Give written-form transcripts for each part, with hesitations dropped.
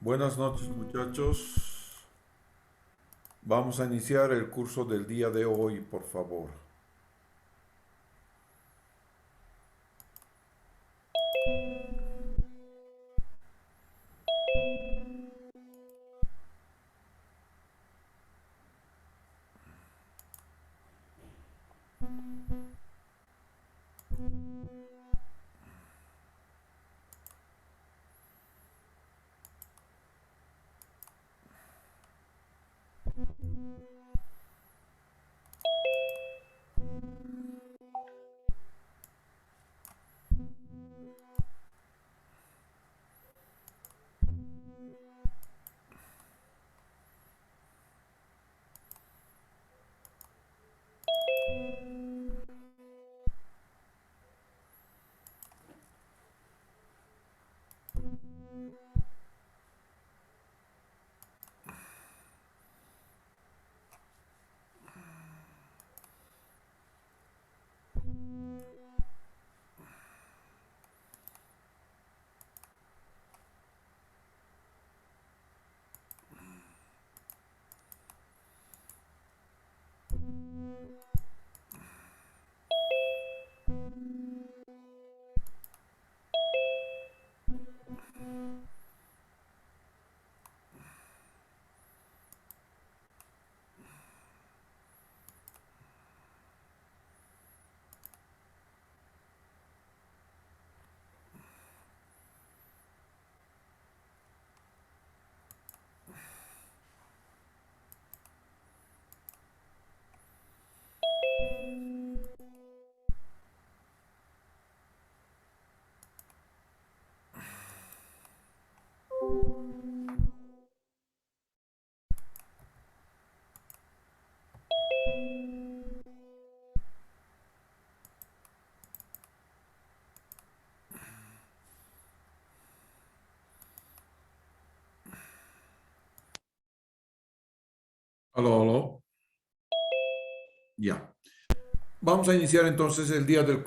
Buenas noches, muchachos. Vamos a iniciar el curso del día de hoy, por favor. Aló, aló. Ya. Vamos a iniciar entonces el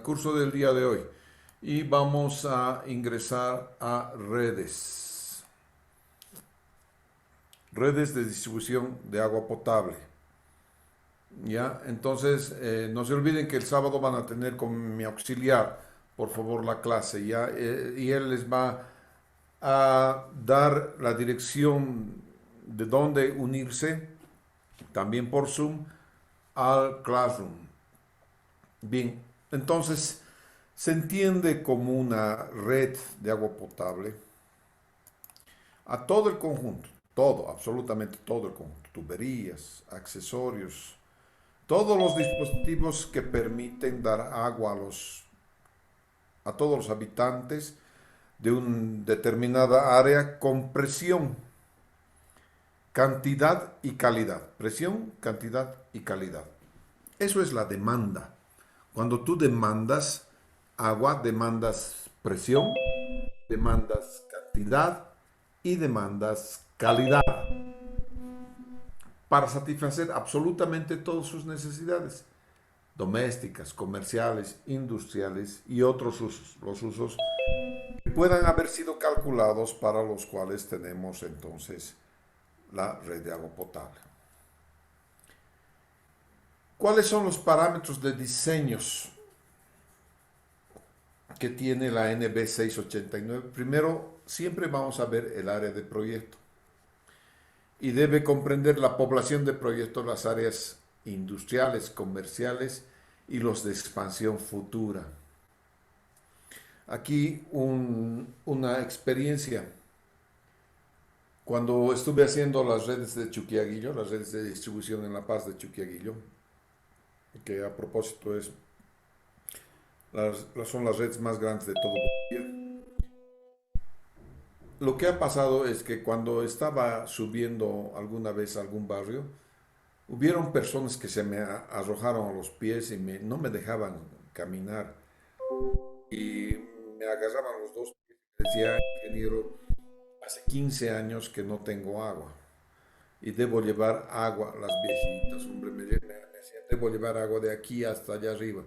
curso del día de hoy. Y vamos a ingresar a redes. Redes de distribución de agua potable. Ya, entonces no se olviden que el sábado van a tener con mi auxiliar, por favor, la clase, ya, y él les va a dar la dirección de dónde unirse, también por Zoom, al Classroom. Bien, entonces se entiende como una red de agua potable a todo el conjunto, todo, absolutamente todo el conjunto, tuberías, accesorios, todos los dispositivos que permiten dar agua a todos los habitantes de una determinada área con presión, cantidad y calidad. Presión, cantidad y calidad. Eso es la demanda. Cuando tú demandas agua, demandas presión, demandas cantidad y demandas calidad para satisfacer absolutamente todas sus necesidades domésticas, comerciales, industriales y otros usos, los usos que puedan haber sido calculados para los cuales tenemos entonces la red de agua potable. ¿Cuáles son los parámetros de diseños que tiene la NB 689? Primero, siempre vamos a ver el área de proyecto y debe comprender la población de proyecto, las áreas industriales, comerciales y los de expansión futura. Aquí una experiencia. Cuando estuve haciendo las redes de Chuquiaguillo, las redes de distribución en La Paz de Chuquiaguillo, que a propósito son las redes más grandes de todo Bolivia. Lo que ha pasado es que cuando estaba subiendo alguna vez a algún barrio, hubieron personas que se me arrojaron a los pies y no me dejaban caminar. Y me agarraban los dos pies y decía, ingeniero, hace 15 años que no tengo agua y debo llevar agua a las viejitas. Hombre, me debo llevar agua de aquí hasta allá arriba.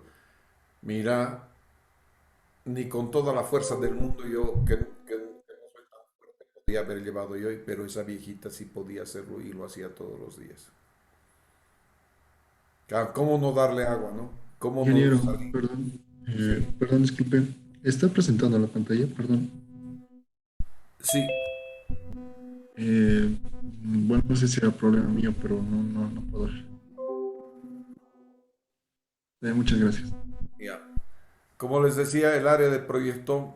Mira, ni con toda la fuerza del mundo yo, que no soy tan fuerte, podía haber llevado yo, pero esa viejita sí podía hacerlo y lo hacía todos los días. Ah, ¿cómo no darle agua, no? ¿Cómo no Ingeniero, salir? perdón, Sí. perdón, disculpe. Está presentando la pantalla, perdón. Sí, Bueno, no sé si era problema mío, pero no puedo ver. Muchas gracias. ya. Como les decía, el área de proyecto,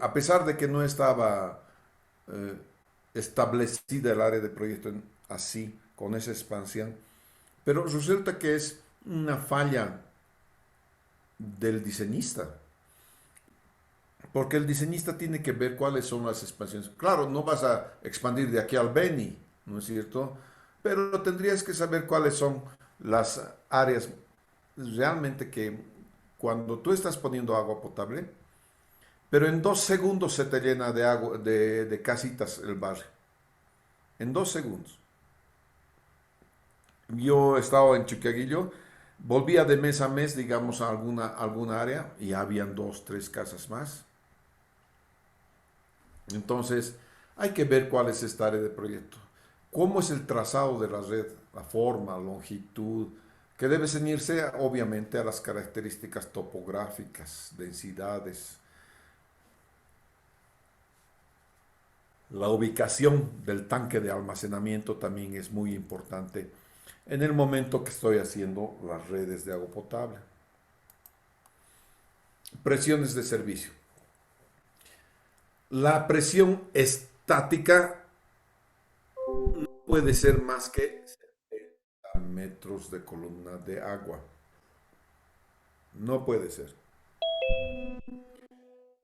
a pesar de que no estaba eh, establecida el área de proyecto así, con esa expansión, pero resulta que es una falla del diseñista, porque el diseñista tiene que ver cuáles son las expansiones. Claro, no vas a expandir de aquí al Beni, ¿no es cierto? Pero tendrías que saber cuáles son las áreas realmente que cuando tú estás poniendo agua potable, pero en 2 segundos se te llena de agua, de casitas el barrio. En 2 segundos. Yo estaba en Chuquiaguillo, volvía de mes a mes, digamos, a alguna área y habían dos, tres casas más. Entonces, hay que ver cuál es esta área de proyecto. ¿Cómo es el trazado de la red? La forma, longitud, que debe ceñirse obviamente a las características topográficas, densidades, la ubicación del tanque de almacenamiento también es muy importante en el momento que estoy haciendo las redes de agua potable. Presiones de servicio. La presión estática puede ser más que 70 metros de columna de agua. No puede ser.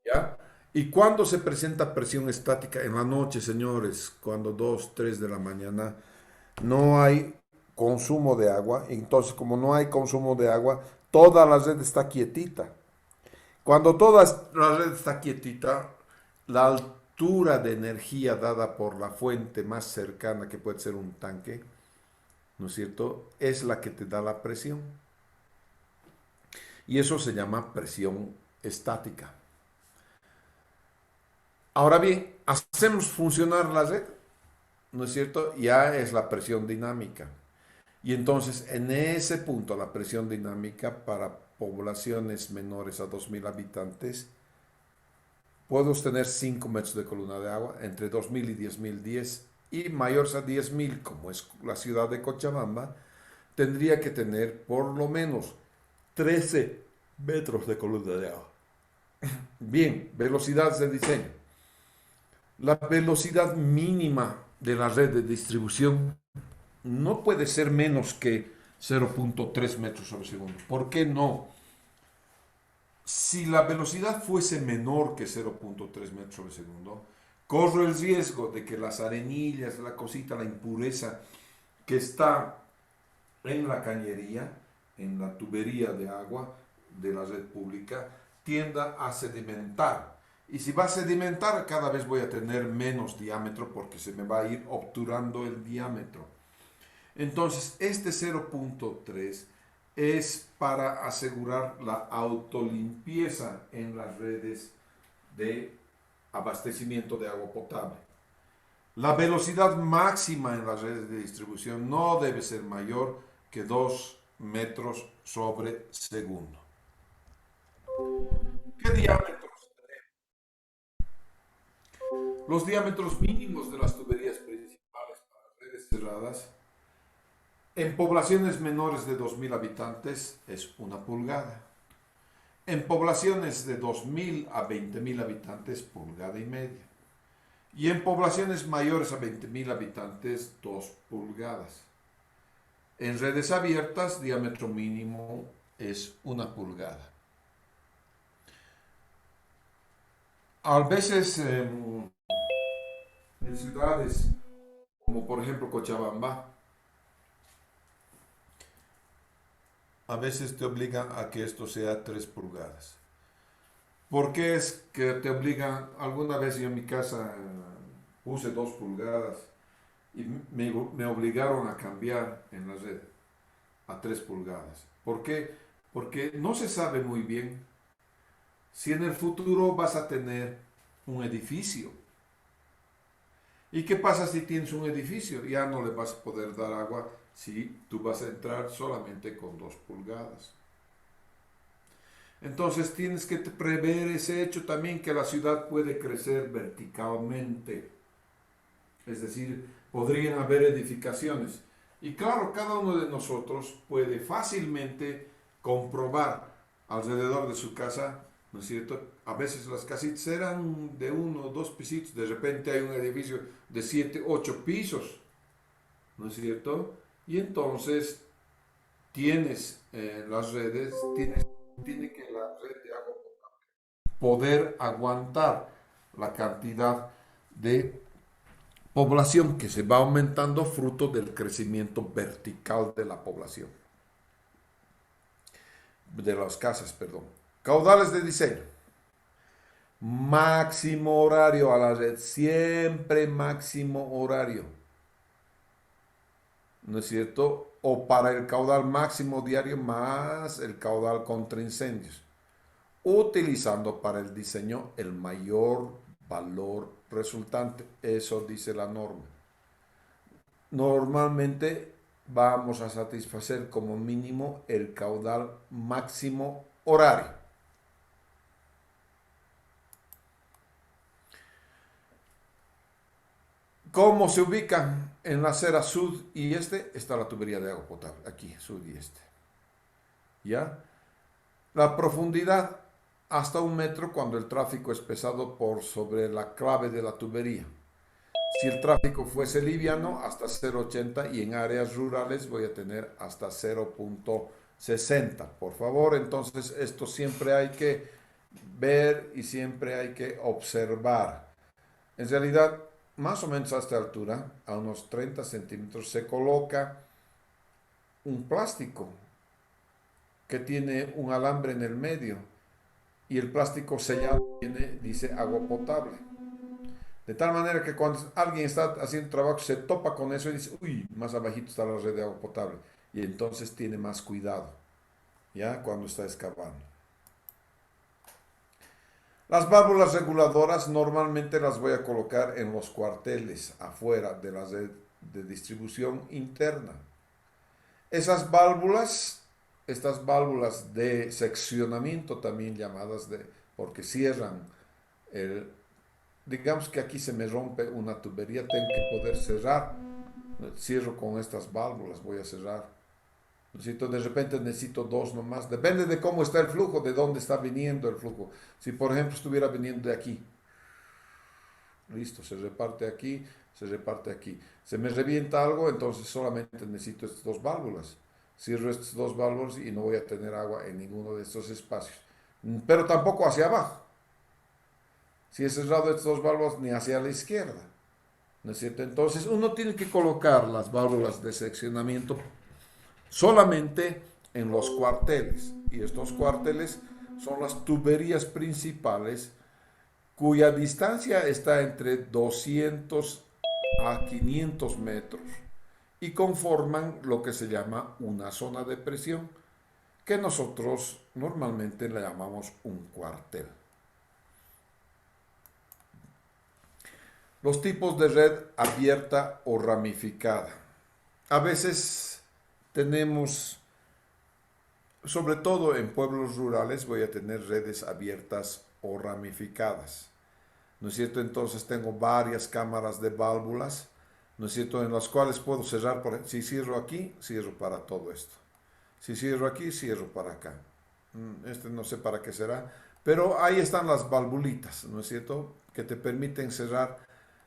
¿Ya? ¿Y cuándo se presenta presión estática? En la noche, señores, cuando 2, 3 de la mañana no hay consumo de agua. Entonces, como no hay consumo de agua, toda la red está quietita. Cuando toda la red está quietita, la altura de energía dada por la fuente más cercana, que puede ser un tanque, ¿no es cierto?, es la que te da la presión. Y eso se llama presión estática. Ahora bien, hacemos funcionar la red, ¿no es cierto? Ya es la presión dinámica. Y entonces, en ese punto, la presión dinámica para poblaciones menores a 2.000 habitantes, puedo tener 5 metros de columna de agua, entre 2.000 y 10.000, 10, y mayores a 10.000, como es la ciudad de Cochabamba, tendría que tener por lo menos 13 metros de columna de agua. Bien, velocidades de diseño. La velocidad mínima de la red de distribución no puede ser menos que 0.3 metros sobre segundo. ¿Por qué no? Si la velocidad fuese menor que 0.3 metros sobre segundo, corro el riesgo de que las arenillas, la cosita, la impureza que está en la cañería, en la tubería de agua de la red pública, tienda a sedimentar. Y si va a sedimentar, cada vez voy a tener menos diámetro porque se me va a ir obturando el diámetro. Entonces, este 0.3 es para asegurar la autolimpieza en las redes de abastecimiento de agua potable. La velocidad máxima en las redes de distribución no debe ser mayor que 2 metros sobre segundo. ¿Qué diámetros? Los diámetros mínimos de las tuberías principales para redes cerradas en poblaciones menores de 2.000 habitantes es 1 pulgada. En poblaciones de 2.000 a 20.000 habitantes, pulgada y media. Y en poblaciones mayores a 20.000 habitantes, 2 pulgadas. En redes abiertas, diámetro mínimo es 1 pulgada. A veces en ciudades como por ejemplo Cochabamba, a veces te obligan a que esto sea 3 pulgadas. ¿Por qué es que te obligan? Alguna vez yo en mi casa puse 2 pulgadas y me obligaron a cambiar en la red. a 3 pulgadas. ¿Por qué? Porque no se sabe muy bien si en el futuro vas a tener un edificio. ¿Y qué pasa si tienes un edificio? Ya no le vas a poder dar agua si tú vas a entrar solamente con 2 pulgadas. Entonces tienes que prever ese hecho también, que la ciudad puede crecer verticalmente. Es decir, podrían haber edificaciones. Y claro, cada uno de nosotros puede fácilmente comprobar alrededor de su casa, ¿no es cierto? A veces las casitas eran de 1 o 2 pisitos, de repente hay un edificio de 7, 8 pisos, ¿no es cierto? Y entonces tienes las redes, tiene que la red de agua poder aguantar la cantidad de población que se va aumentando fruto del crecimiento vertical de la población, de las casas, perdón. Caudales de diseño. Máximo horario a la red, siempre máximo horario, ¿no es cierto? O para el caudal máximo diario más el caudal contra incendios, utilizando para el diseño el mayor valor resultante. Eso dice la norma. Normalmente vamos a satisfacer como mínimo el caudal máximo horario. ¿Cómo se ubican? En la acera sud y este está la tubería de agua potable, aquí, sud y este. ¿Ya? La profundidad hasta 1 metro cuando el tráfico es pesado por sobre la clave de la tubería. Si el tráfico fuese liviano, hasta 0,80, y en áreas rurales voy a tener hasta 0,60. Por favor, entonces esto siempre hay que ver y siempre hay que observar. En realidad, más o menos a esta altura, a unos 30 centímetros, se coloca un plástico que tiene un alambre en el medio y el plástico sellado dice agua potable. De tal manera que cuando alguien está haciendo trabajo se topa con eso y dice, uy, más abajito está la red de agua potable. Y entonces tiene más cuidado, ¿ya? Cuando está excavando. Las válvulas reguladoras normalmente las voy a colocar en los cuarteles, afuera de la red de distribución interna. Esas válvulas, estas válvulas de seccionamiento también llamadas porque cierran el, digamos que aquí se me rompe una tubería, tengo que poder cerrar. Cierro con estas válvulas, voy a cerrar. De repente necesito 2 nomás. Depende de cómo está el flujo, de dónde está viniendo el flujo. Si por ejemplo estuviera viniendo de aquí, listo, se reparte aquí, se reparte aquí. Se me revienta algo, entonces solamente necesito estas 2 válvulas. Cierro estas 2 válvulas y no voy a tener agua en ninguno de estos espacios. Pero tampoco hacia abajo. Si he cerrado estas 2 válvulas, ni hacia la izquierda. ¿No es cierto? Entonces uno tiene que colocar las válvulas de seccionamiento solamente en los cuarteles. Y estos cuarteles son las tuberías principales cuya distancia está entre 200 a 500 metros y conforman lo que se llama una zona de presión, que nosotros normalmente le llamamos un cuartel. Los tipos de red abierta o ramificada. A veces tenemos, sobre todo en pueblos rurales, voy a tener redes abiertas o ramificadas. ¿No es cierto? Entonces tengo varias cámaras de válvulas, ¿no es cierto? En las cuales puedo cerrar, si cierro aquí, cierro para todo esto. Si cierro aquí, cierro para acá. Este no sé para qué será, pero ahí están las valvulitas, ¿no es cierto? Que te permiten cerrar.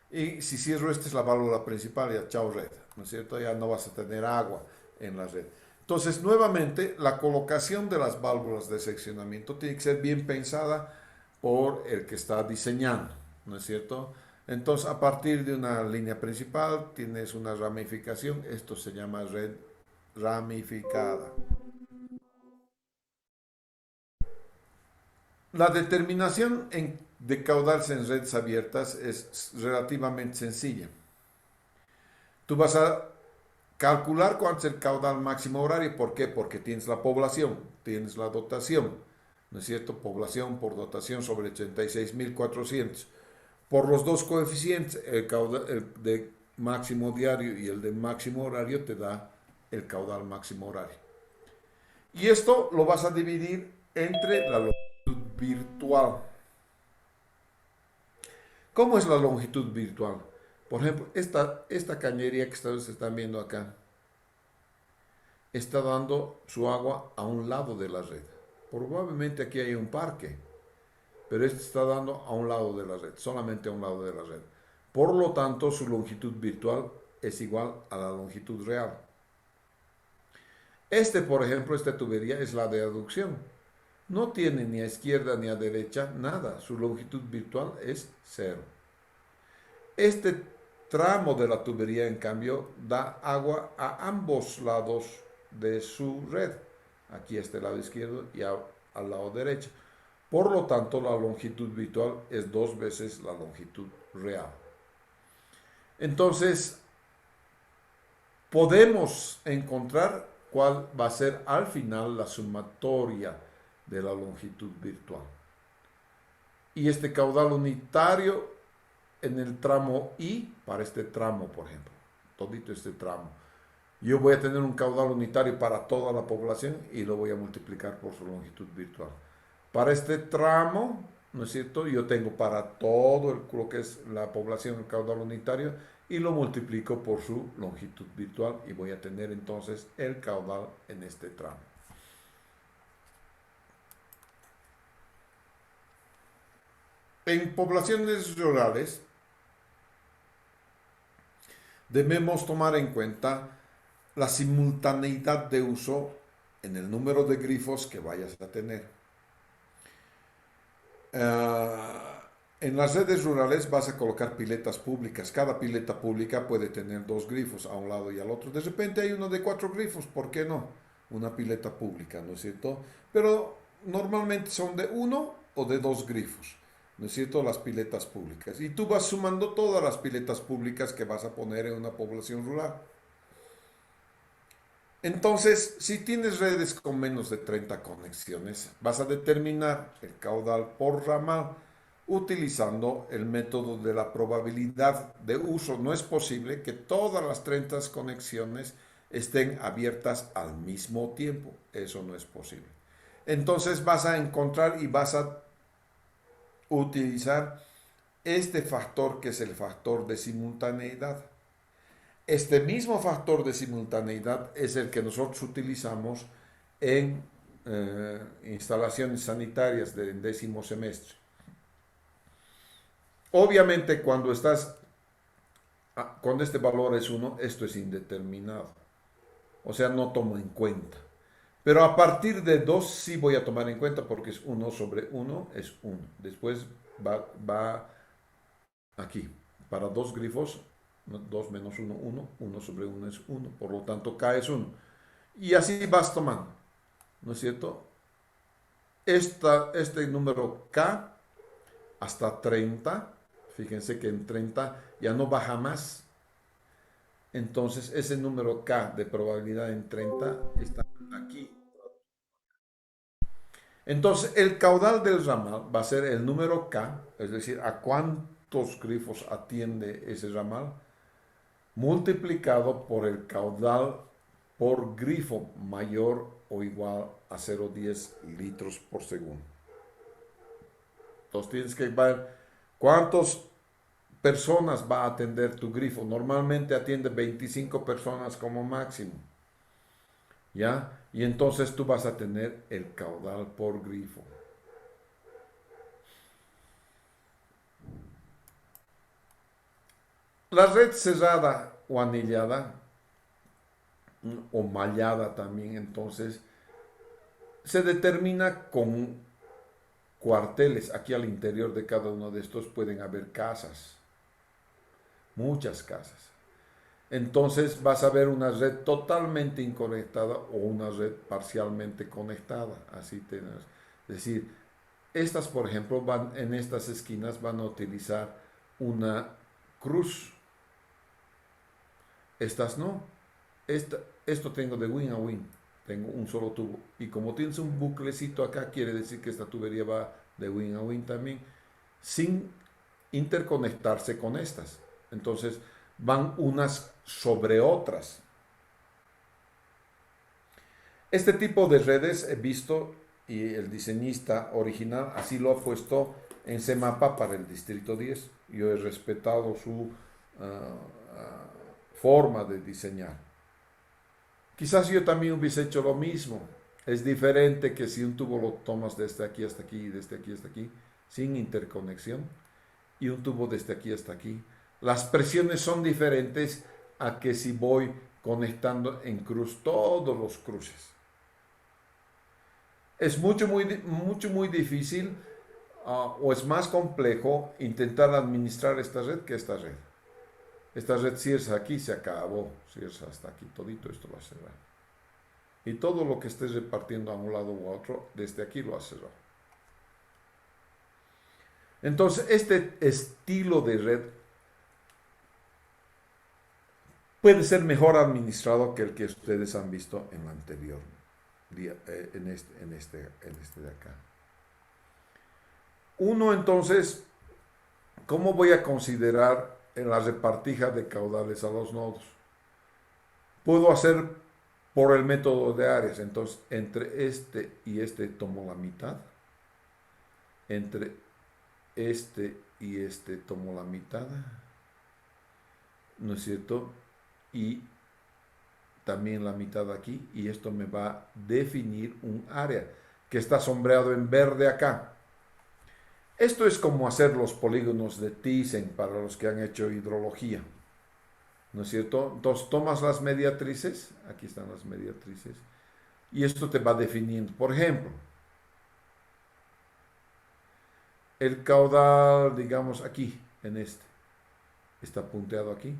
Y si cierro, esta es la válvula principal, ya chao red, ¿no es cierto? Ya no vas a tener agua en la red. Entonces, nuevamente, la colocación de las válvulas de seccionamiento tiene que ser bien pensada por el que está diseñando, ¿no es cierto? Entonces, a partir de una línea principal, tienes una ramificación, esto se llama red ramificada. La determinación de caudales en redes abiertas es relativamente sencilla. Tú vas a calcular cuánto es el caudal máximo horario. ¿Por qué? Porque tienes la población, tienes la dotación, ¿no es cierto? Población por dotación sobre 86.400. Por los dos coeficientes, el caudal el de máximo diario y el de máximo horario, te da el caudal máximo horario. Y esto lo vas a dividir entre la longitud virtual. ¿Cómo es la longitud virtual? Por ejemplo, esta cañería que ustedes están viendo acá está dando su agua a un lado de la red. Probablemente aquí hay un parque, pero este está dando a un lado de la red, solamente a un lado de la red. Por lo tanto, su longitud virtual es igual a la longitud real. Por ejemplo, esta tubería es la de aducción. No tiene ni a izquierda ni a derecha nada. Su longitud virtual es cero. Este tramo de la tubería, en cambio, da agua a ambos lados de su red. Aquí a este lado izquierdo y al lado derecho. Por lo tanto, la longitud virtual es 2 veces la longitud real. Entonces, podemos encontrar cuál va a ser al final la sumatoria de la longitud virtual. Y este caudal unitario en el tramo I, para este tramo, por ejemplo, todito este tramo, yo voy a tener un caudal unitario para toda la población y lo voy a multiplicar por su longitud virtual. Para este tramo, ¿no es cierto? Yo tengo para todo lo que es la población el caudal unitario y lo multiplico por su longitud virtual y voy a tener entonces el caudal en este tramo. En poblaciones rurales debemos tomar en cuenta la simultaneidad de uso en el número de grifos que vayas a tener. En las redes rurales vas a colocar piletas públicas. Cada pileta pública puede tener 2 grifos a un lado y al otro. De repente hay uno de 4 grifos, ¿por qué no? Una pileta pública, ¿no es cierto? Pero normalmente son de 1 o de 2 grifos, ¿no es cierto? Las piletas públicas. Y tú vas sumando todas las piletas públicas que vas a poner en una población rural. Entonces, si tienes redes con menos de 30 conexiones, vas a determinar el caudal por ramal utilizando el método de la probabilidad de uso. No es posible que todas las 30 conexiones estén abiertas al mismo tiempo. Eso no es posible. Entonces vas a encontrar y vas a utilizar este factor que es el factor de simultaneidad. Este mismo factor de simultaneidad es el que nosotros utilizamos en instalaciones sanitarias del 10º semestre. Obviamente cuando este valor es 1, esto es indeterminado. O sea, no tomo en cuenta. Pero a partir de 2 sí voy a tomar en cuenta porque es 1 sobre 1 es 1. Después va aquí. Para 2 grifos, 2 menos 1, 1. 1 sobre 1 es 1. Por lo tanto, K es 1. Y así vas tomando. ¿No es cierto? Este número K hasta 30. Fíjense que en 30 ya no baja más. Entonces, ese número K de probabilidad en 30 está aquí. Entonces, el caudal del ramal va a ser el número K, es decir, a cuántos grifos atiende ese ramal, multiplicado por el caudal por grifo mayor o igual a 0,10 litros por segundo. Entonces, tienes que ver cuántas personas va a atender tu grifo. Normalmente atiende 25 personas como máximo. ¿Ya? Y entonces tú vas a tener el caudal por grifo. La red cerrada o anillada, o mallada también, entonces, se determina con cuarteles. Aquí al interior de cada uno de estos pueden haber casas, muchas casas. Entonces vas a ver una red totalmente inconectada o una red parcialmente conectada. Así tenés. Es decir, estas, por ejemplo, en estas esquinas van a utilizar una cruz. Estas no. esto tengo de win a win. Tengo un solo tubo. Y como tienes un buclecito acá, quiere decir que esta tubería va de win a win también, sin interconectarse con estas. Entonces van unas sobre otras. Este tipo de redes he visto y el diseñista original así lo ha puesto en CEMAPA para el Distrito 10. Yo he respetado su forma de diseñar. Quizás yo también hubiese hecho lo mismo. Es diferente que si un tubo lo tomas desde aquí hasta aquí y desde aquí hasta aquí, sin interconexión, y un tubo desde aquí hasta aquí. Las presiones son diferentes a que si voy conectando en cruz todos los cruces. Es muy difícil o es más complejo intentar administrar esta red que esta red. Esta red, si es aquí, se acabó. Si es hasta aquí, todito esto lo ha cerrado. Y todo lo que estés repartiendo a un lado u otro, desde aquí lo ha cerrado. Entonces, este estilo de red puede ser mejor administrado que el que ustedes han visto en el anterior, en este de acá. Uno, entonces, ¿cómo voy a considerar en la repartija de caudales a los nodos? Puedo hacer por el método de áreas. Entonces, entre este y este tomo la mitad. Entre este y este tomo la mitad. ¿No es cierto? Y también la mitad aquí. Y esto me va a definir un área que está sombreado en verde acá. Esto es como hacer los polígonos de Thyssen para los que han hecho hidrología. ¿No es cierto? Entonces tomas las mediatrices, aquí están las mediatrices, y esto te va definiendo. Por ejemplo, el caudal, digamos aquí, en este, está punteado aquí.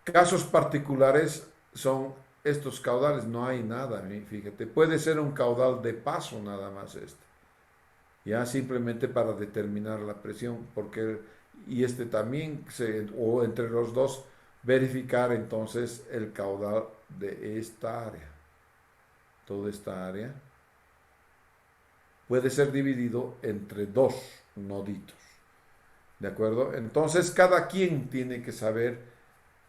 Casos particulares son estos caudales, no hay nada, fíjate, puede ser un caudal de paso nada más este. Ya simplemente para determinar la presión, porque y este también, o entre los dos, verificar entonces el caudal de esta área. Toda esta área puede ser dividido entre dos noditos. ¿De acuerdo? Entonces cada quien tiene que saber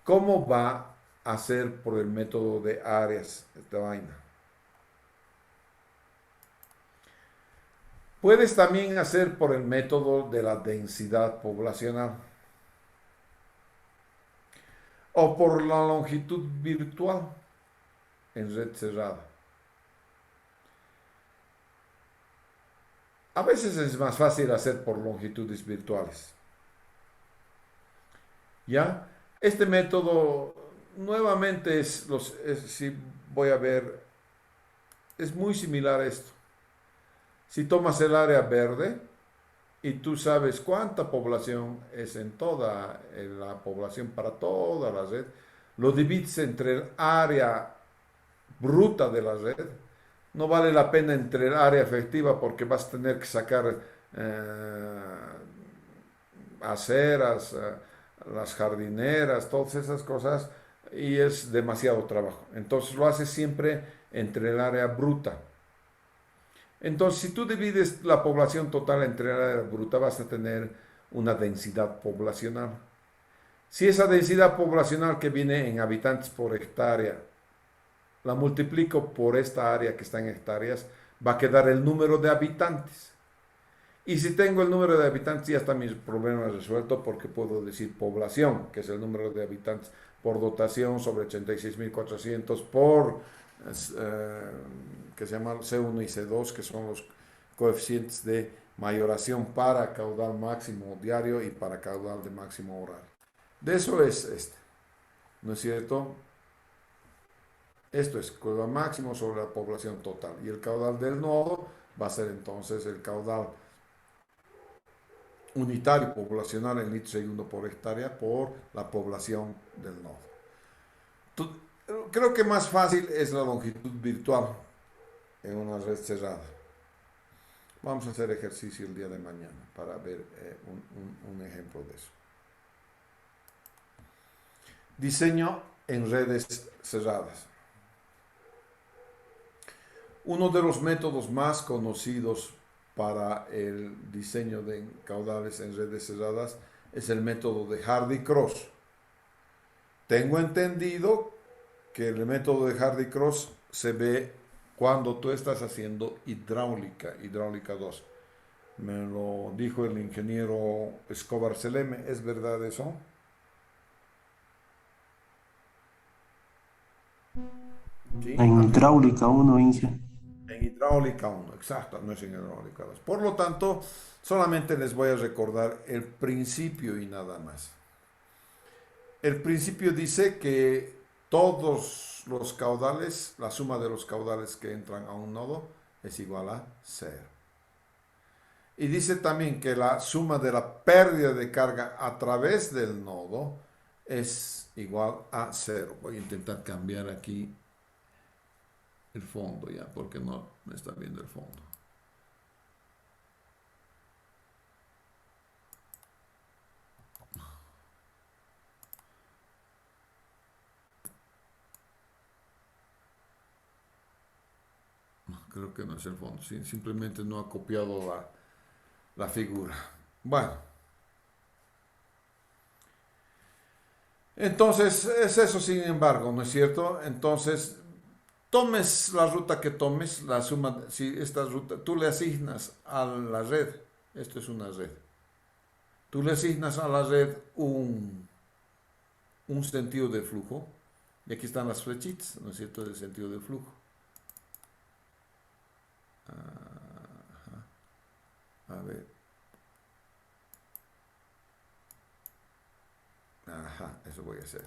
cómo va a hacer por el método de áreas esta vaina. Puedes también hacer por el método de la densidad poblacional o por la longitud virtual en red cerrada. A veces es más fácil hacer por longitudes virtuales. ¿Ya? Este método nuevamente si voy a ver, es muy similar a esto. Si tomas el área verde y tú sabes cuánta población es en la población para toda la red, lo divides entre el área bruta de la red. No vale la pena entre el área efectiva porque vas a tener que sacar aceras, las jardineras, todas esas cosas y es demasiado trabajo. Entonces lo haces siempre entre el área bruta. Entonces, si tú divides la población total entre el área bruta, vas a tener una densidad poblacional. Si esa densidad poblacional que viene en habitantes por hectárea, la multiplico por esta área que está en hectáreas, va a quedar el número de habitantes. Y si tengo el número de habitantes, ya está mi problema resuelto porque puedo decir población, que es el número de habitantes por dotación sobre 86.400 por que se llama C1 y C2, que son los coeficientes de mayoración para caudal máximo diario y para caudal de máximo horario. De eso es este, ¿no es cierto? Esto es caudal máximo sobre la población total. Y el caudal del nodo va a ser entonces el caudal unitario poblacional en litros segundo por hectárea por la población del nodo. Creo que más fácil es la longitud virtual en una red cerrada. Vamos a hacer ejercicio el día de mañana para ver un ejemplo de eso. Diseño en redes cerradas. Uno de los métodos más conocidos para el diseño de caudales en redes cerradas es el método de Hardy-Cross. Tengo entendido que el método de Hardy-Cross se ve cuando tú estás haciendo hidráulica 2. Me lo dijo el ingeniero Escobar Seleme, ¿es verdad eso? Sí, En amigo. hidráulica uno Inge. En hidráulica 1, exacto, no es en hidráulica 2. Por lo tanto, solamente les voy a recordar el principio y nada más. El principio dice que todos los caudales, la suma de los caudales que entran a un nodo es igual a 0. Y dice también que la suma de la pérdida de carga a través del nodo es igual a 0. Voy a intentar cambiar aquí el fondo ya, porque no me está viendo el fondo. Creo que no es el fondo, simplemente no ha copiado la figura. Bueno, entonces es eso sin embargo, ¿no es cierto? Entonces, tomes la ruta que tomes, la suma, si esta ruta, tú le asignas a la red, esto es una red, tú le asignas a la red un sentido de flujo, y aquí están las flechitas, ¿no es cierto?, del sentido de flujo. A ver. Ajá, eso voy a hacer.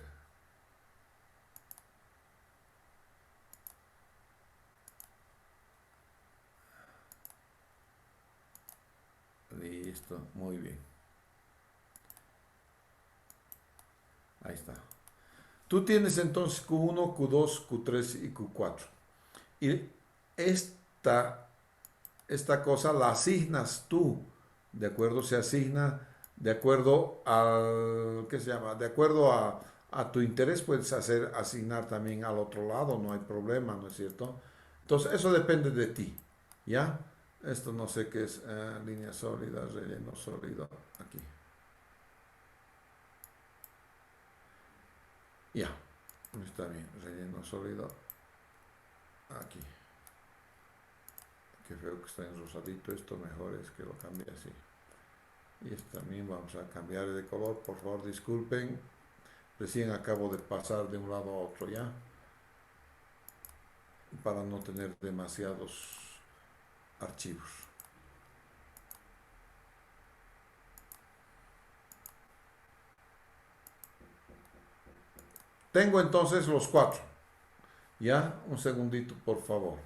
Listo, muy bien. Ahí está. Tú tienes entonces Q1, Q2, Q3 y Q4. Y esta cosa la asignas tú, ¿de acuerdo? Se asigna de acuerdo al, ¿qué se llama? De acuerdo a tu interés puedes asignar también al otro lado, no hay problema, ¿no es cierto? Entonces, eso depende de ti, ¿ya? Esto no sé qué es, línea sólida, relleno sólido, aquí. Ya, está bien, relleno sólido, aquí. Qué feo que está en rosadito, esto mejor es que lo cambie así. Y esto también vamos a cambiar de color, por favor disculpen, recién acabo de pasar de un lado a otro ya, para no tener demasiados archivos. Tengo entonces los 4, ya, un segundito por favor.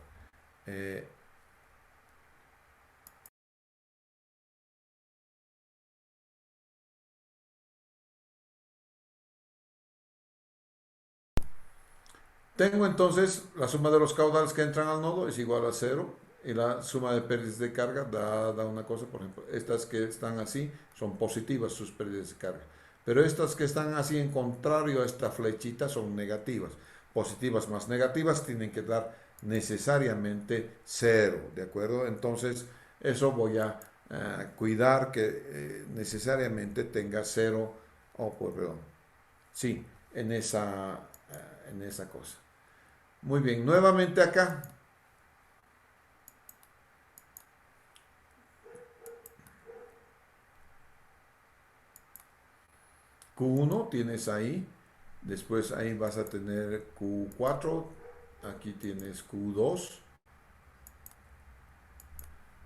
Tengo entonces la suma de los caudales que entran al nodo es igual a 0 y la suma de pérdidas de carga da una cosa, por ejemplo, estas que están así son positivas sus pérdidas de carga, pero estas que están así en contrario a esta flechita son negativas. Positivas más negativas tienen que dar necesariamente 0, ¿de acuerdo? Entonces eso voy a cuidar que necesariamente tenga 0, perdón, sí, en esa cosa. Muy bien, nuevamente acá. Q1 tienes ahí, después ahí vas a tener Q4, aquí tienes Q2,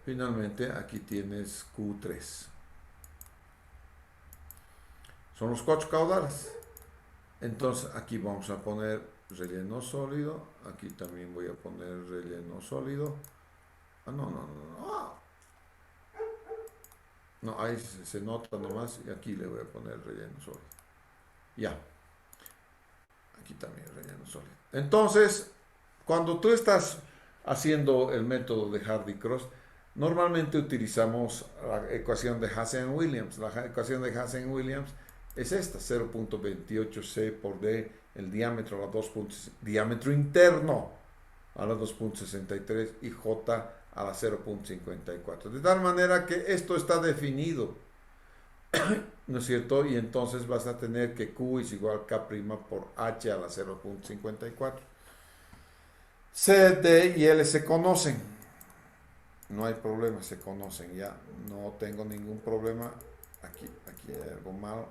finalmente aquí tienes Q3. Son los 4 caudales. Entonces aquí vamos a poner relleno sólido, aquí también voy a poner relleno sólido. No, ahí se nota nomás y aquí le voy a poner relleno sólido. Ya. Aquí también relleno sólido. Entonces, cuando tú estás haciendo el método de Hardy-Cross, normalmente utilizamos la ecuación de Hazen-Williams. La ecuación de Hazen-Williams es esta, 0.28C por D, el diámetro a la 2. Diámetro interno a la 2.63 y J a la 0.54. De tal manera que esto está definido, ¿no es cierto? Y entonces vas a tener que Q es igual a K' por H a la 0.54. C, D y L se conocen. No hay problema, se conocen ya. No tengo ningún problema. Aquí hay algo malo.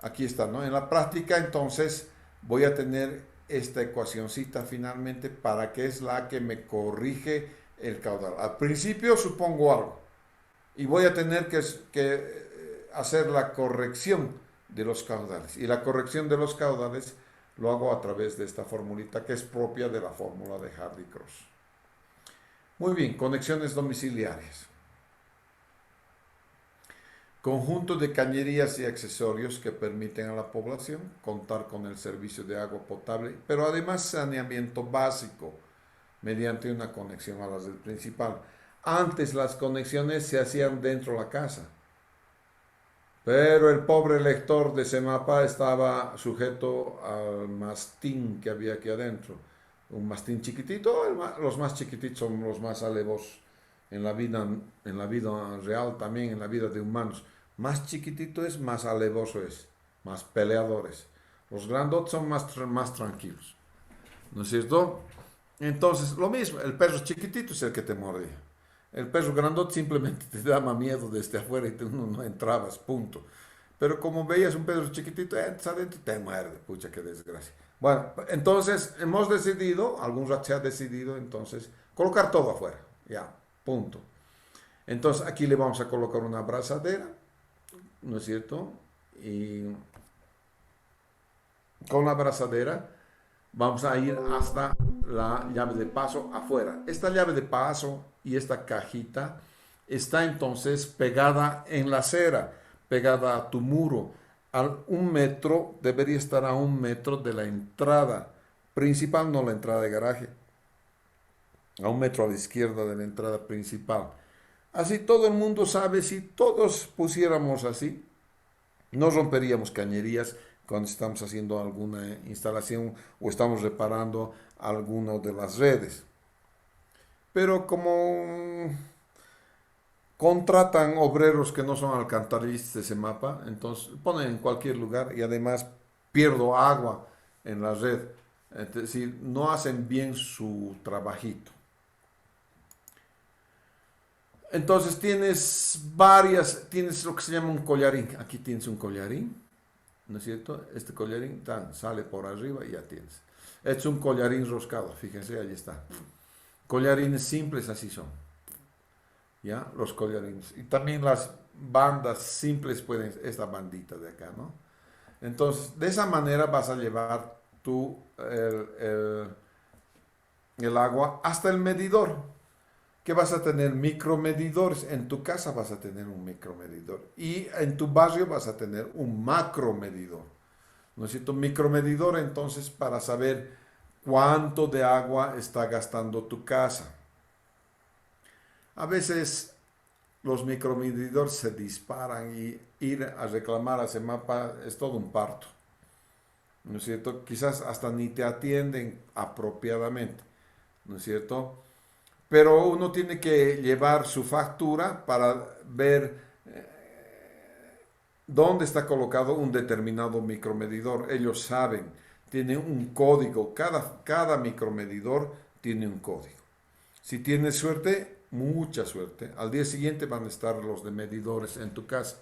Aquí está, ¿no? En la práctica, entonces, voy a tener esta ecuacioncita finalmente para que es la que me corrige el caudal. Al principio supongo algo y voy a tener que hacer la corrección de los caudales. Y la corrección de los caudales lo hago a través de esta formulita que es propia de la fórmula de Hardy-Cross. Muy bien, conexiones domiciliarias. Conjunto de cañerías y accesorios que permiten a la población contar con el servicio de agua potable, pero además saneamiento básico mediante una conexión a la red principal. Antes las conexiones se hacían dentro de la casa, pero el pobre lector de Semapa estaba sujeto al mastín que había aquí adentro. Un mastín chiquitito, los más chiquititos son los más alevos en la vida real, también en la vida de humanos. Más chiquitito es, más alevoso es, más peleadores. Los grandotes son más tranquilos, ¿no es cierto? Entonces, lo mismo, el perro chiquitito es el que te mordía. El perro grandote simplemente te daba miedo desde afuera y tú no entrabas, punto. Pero como veías un perro chiquitito, entras adentro y te muerde, pucha, qué desgracia. Bueno, entonces hemos decidido, algún rato se ha decidido, entonces, colocar todo afuera, ya, punto. Entonces aquí le vamos a colocar una abrazadera, ¿no es cierto? Y con la abrazadera vamos a ir hasta la llave de paso afuera. Esta llave de paso y esta cajita está entonces pegada en la acera, pegada a tu muro. A 1 metro, debería estar a 1 metro de la entrada principal, no la entrada de garaje. A 1 metro a la izquierda de la entrada principal. Así todo el mundo sabe, si todos pusiéramos así, no romperíamos cañerías cuando estamos haciendo alguna instalación o estamos reparando alguna de las redes. Pero como contratan obreros que no son alcantarillistas de Semapa, entonces ponen en cualquier lugar y además pierdo agua en la red. Es decir, no hacen bien su trabajito. Entonces tienes tienes lo que se llama un collarín. Aquí tienes un collarín, ¿no es cierto? Este collarín sale por arriba y ya tienes. Es un collarín roscado, fíjense, ahí está. Collarines simples así son. ¿Ya? Los collarines. Y también las bandas simples pueden, esta bandita de acá, ¿no? Entonces, de esa manera vas a llevar tú el agua hasta el medidor. Que vas a tener micromedidores. En tu casa vas a tener un micromedidor. Y en tu barrio vas a tener un macromedidor. ¿No es cierto? Micromedidor, entonces, para saber cuánto de agua está gastando tu casa. A veces los micromedidores se disparan y ir a reclamar a Semapa es todo un parto. ¿No es cierto? Quizás hasta ni te atienden apropiadamente. ¿No es cierto? Pero uno tiene que llevar su factura para ver dónde está colocado un determinado micromedidor. Ellos saben, tiene un código, cada micromedidor tiene un código. Si tienes suerte, mucha suerte, al día siguiente van a estar los de medidores en tu casa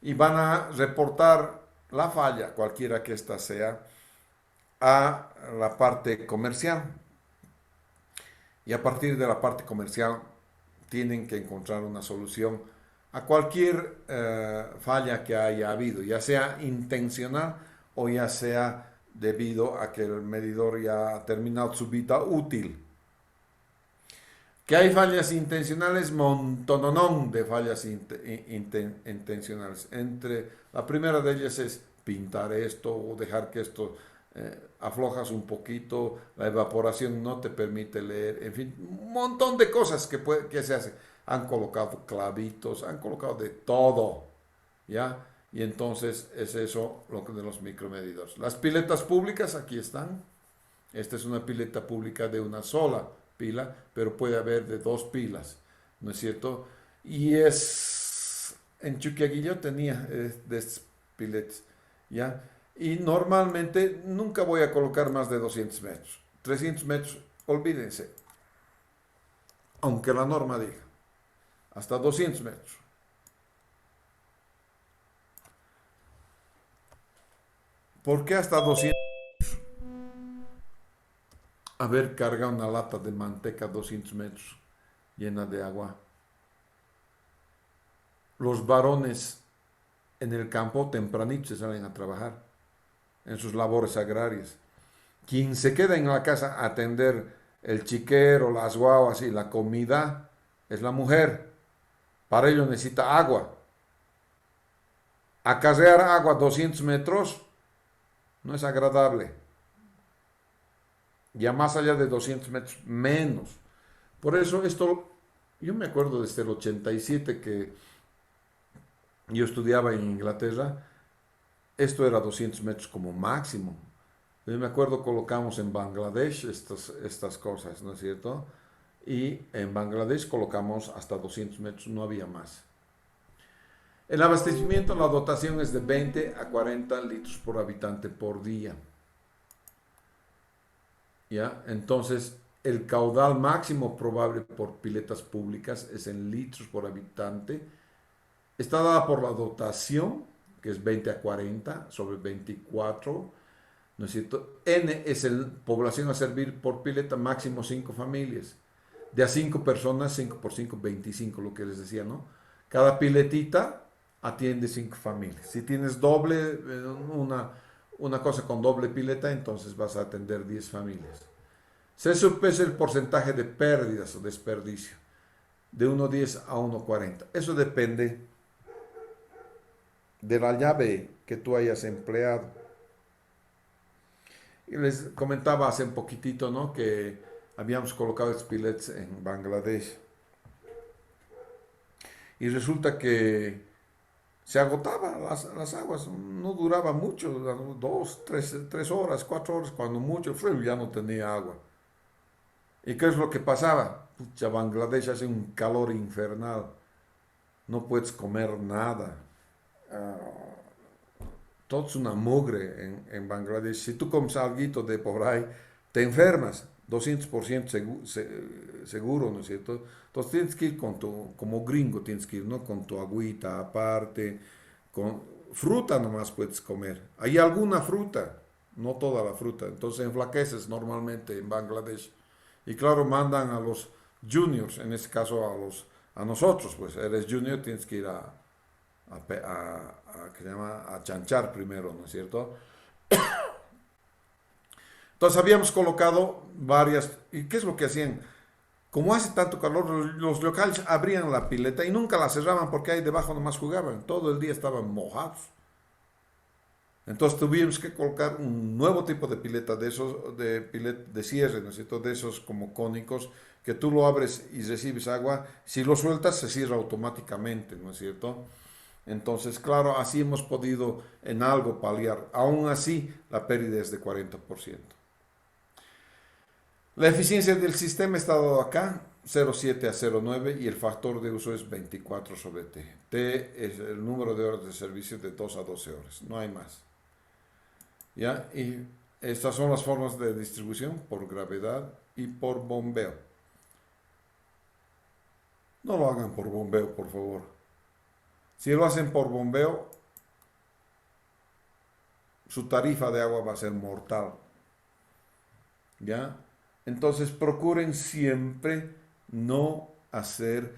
y van a reportar la falla, cualquiera que ésta sea, a la parte comercial. Y a partir de la parte comercial tienen que encontrar una solución a cualquier falla que haya habido, ya sea intencional o ya sea debido a que el medidor ya ha terminado su vida útil. Que hay fallas intencionales, montononón de fallas intencionales. La primera de ellas es pintar esto o dejar que esto aflojas un poquito, la evaporación no te permite leer, en fin, un montón de cosas que se hacen. Han colocado clavitos, han colocado de todo, ¿ya? Y entonces es eso lo que de los micromedidores. Las piletas públicas aquí están. Esta es una pileta pública de una sola pila, pero puede haber de dos pilas, ¿no es cierto? Y es, en Chuquiaguillo tenía de estas piletas, ¿ya? Y normalmente nunca voy a colocar más de 200 metros. 300 metros, olvídense, aunque la norma diga, hasta 200 metros. ¿Por qué hasta 200? Haber cargado una lata de manteca 200 metros llena de agua. Los varones en el campo tempranito se salen a trabajar en sus labores agrarias. Quien se queda en la casa a atender el chiquero, las guaguas y la comida es la mujer. Para ello necesita agua. Acarrear agua 200 metros no es agradable. Ya más allá de 200 metros, menos. Por eso esto, yo me acuerdo desde el 87 que yo estudiaba en Inglaterra, esto era 200 metros como máximo. Yo me acuerdo colocamos en Bangladesh estas cosas, ¿no es cierto? Y en Bangladesh colocamos hasta 200 metros, no había más. El abastecimiento, la dotación es de 20 a 40 litros por habitante por día. ¿Ya? Entonces, el caudal máximo probable por piletas públicas es en litros por habitante. Está dada por la dotación, que es 20 a 40 sobre 24, ¿no es cierto? N es la población a servir por pileta, máximo 5 familias. De a 5 personas, 5 por 5, 25, lo que les decía, ¿no? Cada piletita atiende 5 familias. Si tienes doble, una cosa con doble pileta, entonces vas a atender 10 familias. Se supone el porcentaje de pérdidas o desperdicio de 1,10 a 1,40. Eso depende de la llave que tú hayas empleado. Y les comentaba hace un poquitito, ¿no? Que habíamos colocado spillets en Bangladesh. Y resulta que se agotaban las aguas, no duraba mucho, 2, 3 horas, 4 horas, cuando mucho, ya no tenía agua. ¿Y qué es lo que pasaba? Pucha, Bangladesh hace un calor infernal, no puedes comer nada. Todo es una mugre en Bangladesh. Si tú comes algo de por ahí, te enfermas, 200% seguro, ¿no es cierto? Entonces tienes que ir con como gringo tienes que ir, ¿no? Con tu agüita aparte, con fruta nomás puedes comer. Hay alguna fruta, no toda la fruta. Entonces enflaqueces normalmente en Bangladesh. Y claro, mandan a los juniors, en este caso a nosotros, pues eres junior, tienes que ir ¿qué se llama? A chanchar primero, ¿no es cierto? Entonces habíamos colocado varias, ¿y qué es lo que hacían? Como hace tanto calor, los locales abrían la pileta y nunca la cerraban porque ahí debajo nomás jugaban, todo el día estaban mojados. Entonces tuvimos que colocar un nuevo tipo de pileta, de esos de cierre, ¿no es cierto? De esos como cónicos, que tú lo abres y recibes agua, si lo sueltas se cierra automáticamente, ¿no es cierto? Entonces, claro, así hemos podido en algo paliar. Aún así, la pérdida es de 40%. La eficiencia del sistema está dado acá, 0,7 a 0,9 y el factor de uso es 24 sobre T. T es el número de horas de servicio de 2 a 12 horas, no hay más. ¿Ya? Y estas son las formas de distribución por gravedad y por bombeo. No lo hagan por bombeo, por favor. Si lo hacen por bombeo, su tarifa de agua va a ser mortal. ¿Ya? Entonces procuren siempre no hacer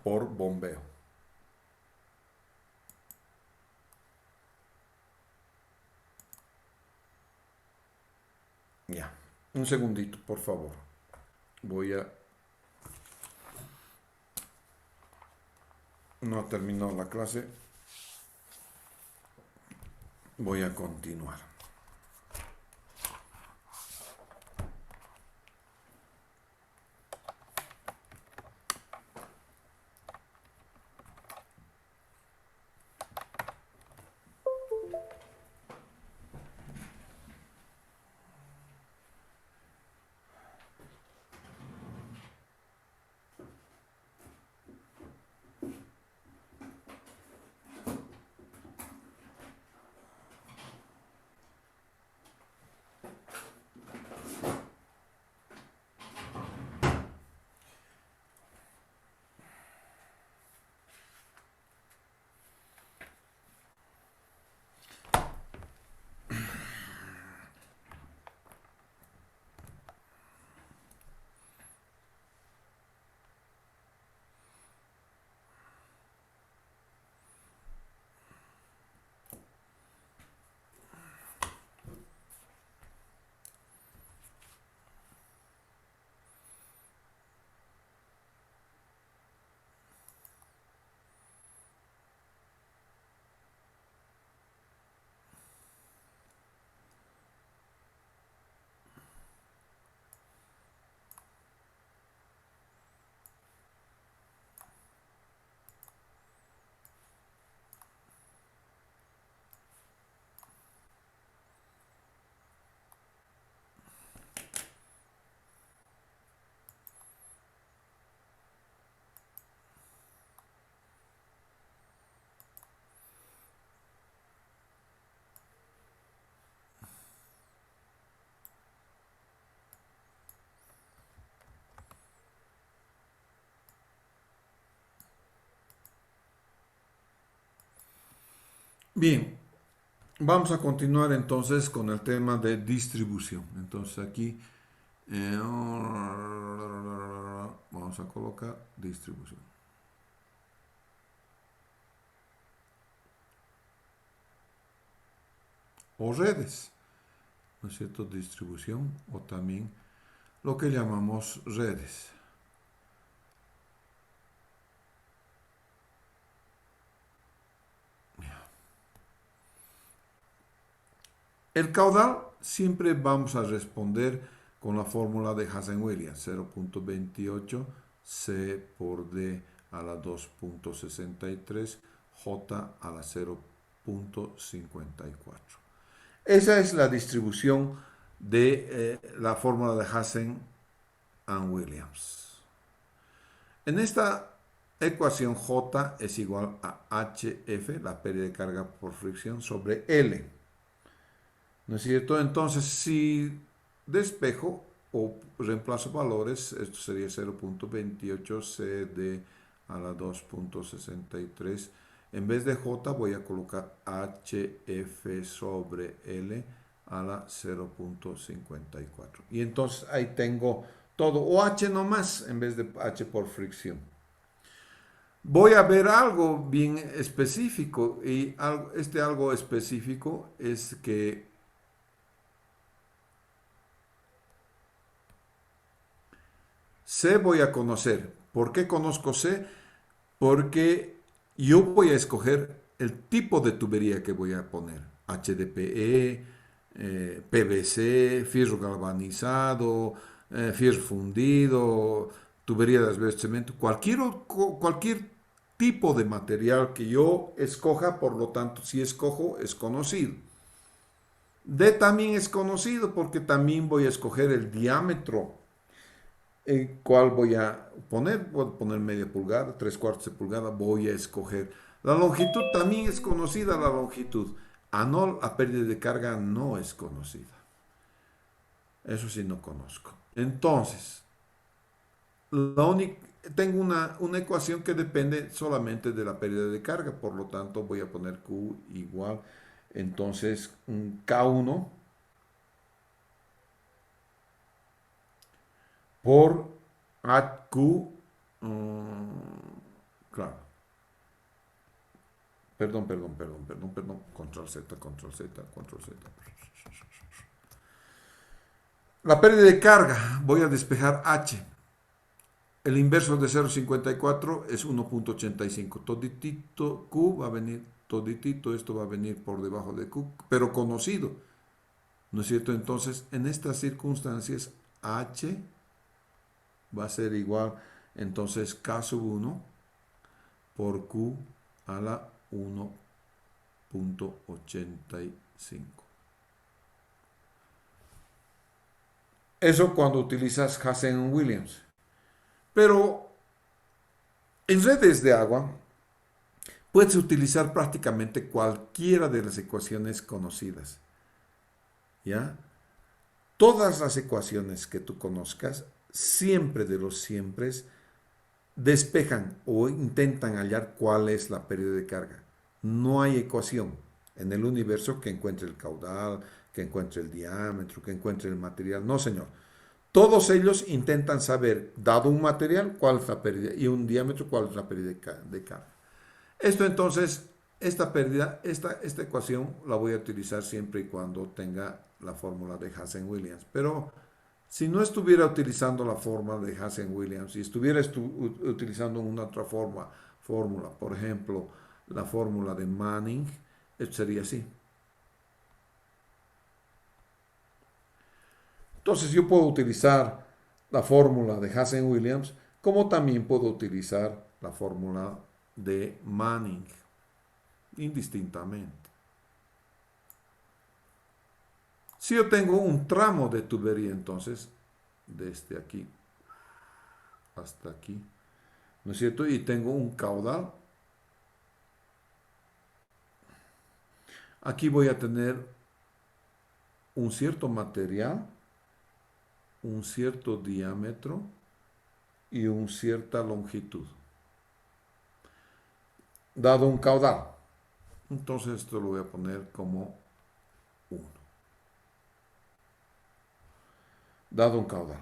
por bombeo. Ya, un segundito, por favor. Voy a... No terminó la clase. Voy a continuar. Bien, vamos a continuar entonces con el tema de distribución. Entonces aquí vamos a colocar distribución. O redes, ¿no es cierto? Distribución o también lo que llamamos redes. El caudal siempre vamos a responder con la fórmula de Hazen-Williams, 0.28 C por D a la 2.63 J a la 0.54. Esa es la distribución de la fórmula de Hazen-Williams. En esta ecuación J es igual a HF, la pérdida de carga por fricción, sobre L. ¿No es cierto? Entonces, si despejo o reemplazo valores, esto sería 0.28 CD a la 2.63. En vez de J voy a colocar HF sobre L a la 0.54. Y entonces ahí tengo todo, o H nomás en vez de H por fricción. Voy a ver algo bien específico, y este algo específico es que C voy a conocer. ¿Por qué conozco C? Porque yo voy a escoger el tipo de tubería que voy a poner. HDPE, PVC, fierro galvanizado, fierro fundido, tubería de asbesto cemento, cualquier tipo de material que yo escoja, por lo tanto, si escojo, es conocido. D también es conocido porque también voy a escoger el diámetro cuál voy a poner. Voy a poner media pulgada, 3/4 de pulgada, voy a escoger. La longitud también es conocida, la longitud. No, la pérdida de carga no es conocida. Eso sí no conozco. Entonces, tengo una ecuación que depende solamente de la pérdida de carga, por lo tanto voy a poner Q igual. Entonces, un K1 por AQ, claro, perdón, control Z, control Z, control Z. La pérdida de carga, voy a despejar H. El inverso de 0.54 es 1.85. Toditito Q va a venir, toditito esto va a venir por debajo de Q, pero conocido, ¿no es cierto? Entonces, en estas circunstancias, H va a ser igual, entonces K sub 1 por Q a la 1.85. Eso cuando utilizas Hazen-Williams. Pero en redes de agua puedes utilizar prácticamente cualquiera de las ecuaciones conocidas. ¿Ya? Todas las ecuaciones que tú conozcas, siempre de los siempre, despejan o intentan hallar cuál es la pérdida de carga. No hay ecuación en el universo que encuentre el caudal, que encuentre el diámetro, que encuentre el material. No, señor. Todos ellos intentan saber, dado un material, cuál es la pérdida y un diámetro, cuál es la pérdida de carga. Esto entonces, esta ecuación la voy a utilizar siempre y cuando tenga la fórmula de Hazen-Williams. Pero si no estuviera utilizando la fórmula de Hazen-Williams, si estuviera utilizando una otra fórmula, por ejemplo, la fórmula de Manning, esto sería así. Entonces yo puedo utilizar la fórmula de Hazen-Williams como también puedo utilizar la fórmula de Manning, indistintamente. Si yo tengo un tramo de tubería, entonces, desde aquí hasta aquí, ¿no es cierto? Y tengo un caudal. Aquí voy a tener un cierto material, un cierto diámetro y una cierta longitud, dado un caudal. Entonces esto lo voy a poner como 1, dado un caudal.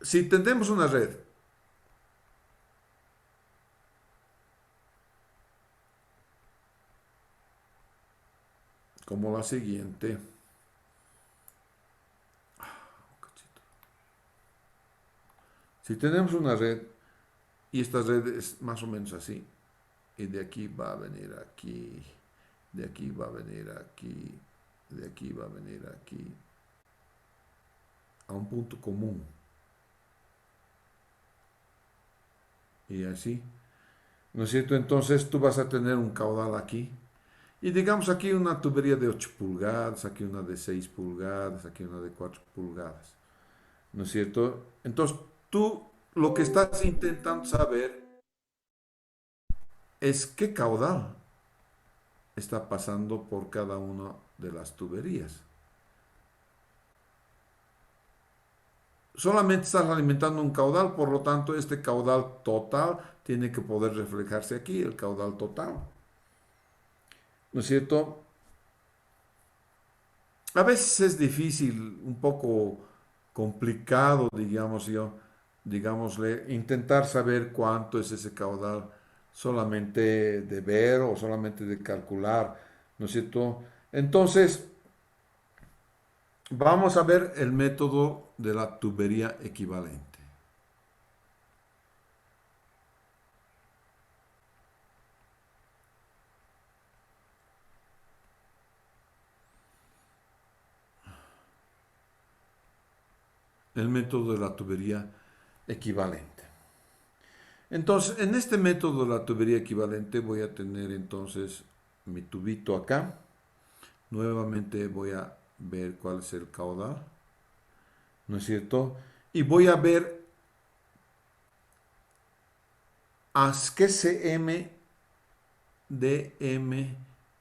Si tendemos una red como la siguiente, si tenemos una red y esta red es más o menos así, y de aquí va a venir aquí, de aquí va a venir aquí, de aquí va a venir aquí, a un punto común, y así, ¿no es cierto? Entonces tú vas a tener un caudal aquí, y digamos aquí una tubería de 8 pulgadas, aquí una de 6 pulgadas, aquí una de 4 pulgadas, ¿no es cierto? Entonces tú lo que estás intentando saber es qué caudal está pasando por cada una de las tuberías. Solamente estás alimentando un caudal, por lo tanto este caudal total tiene que poder reflejarse aquí, el caudal total. ¿No es cierto? A veces es difícil, un poco complicado, digamos yo, digámosle, intentar saber cuánto es ese caudal solamente de ver o solamente de calcular, ¿no es cierto? Entonces, vamos a ver el método de la tubería equivalente. El método de la tubería equivalente. Entonces, en este método de la tubería equivalente voy a tener entonces mi tubito acá. Nuevamente voy a ver cuál es el caudal, ¿no es cierto? Y voy a ver a qué CM, DM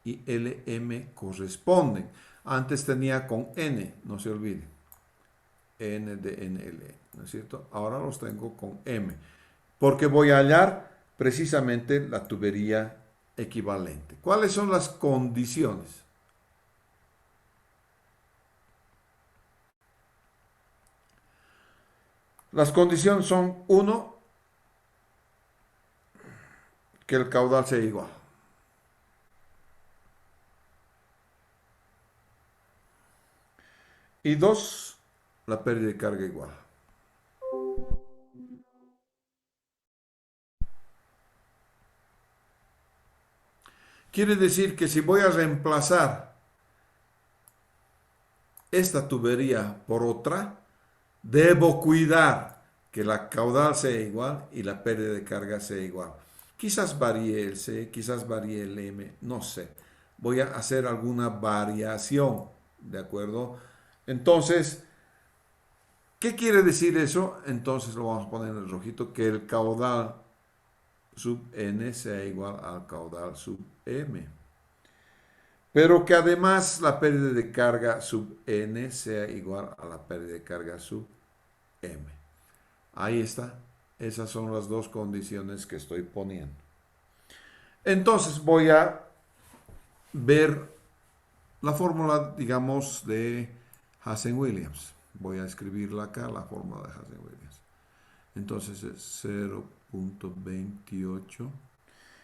y LM corresponden. Antes tenía con N, no se olvide. N, D, N, L, ¿no es cierto? Ahora los tengo con M. Porque voy a hallar precisamente la tubería equivalente. ¿Cuáles son las condiciones? Las condiciones son, uno, que el caudal sea igual. Y dos, la pérdida de carga igual. Quiere decir que si voy a reemplazar esta tubería por otra, debo cuidar que la caudal sea igual y la pérdida de carga sea igual. Quizás varíe el C, quizás varíe el M, no sé. Voy a hacer alguna variación, ¿de acuerdo? Entonces, ¿qué quiere decir eso? Entonces lo vamos a poner en el rojito, que el caudal sub n sea igual al caudal sub m. Pero que además la pérdida de carga sub n sea igual a la pérdida de carga sub m. Ahí está. Esas son las dos condiciones que estoy poniendo. Entonces voy a ver la fórmula, digamos, de Hazen-Williams. Voy a escribirla acá, la fórmula de Hazen-Williams. Entonces es 0.28.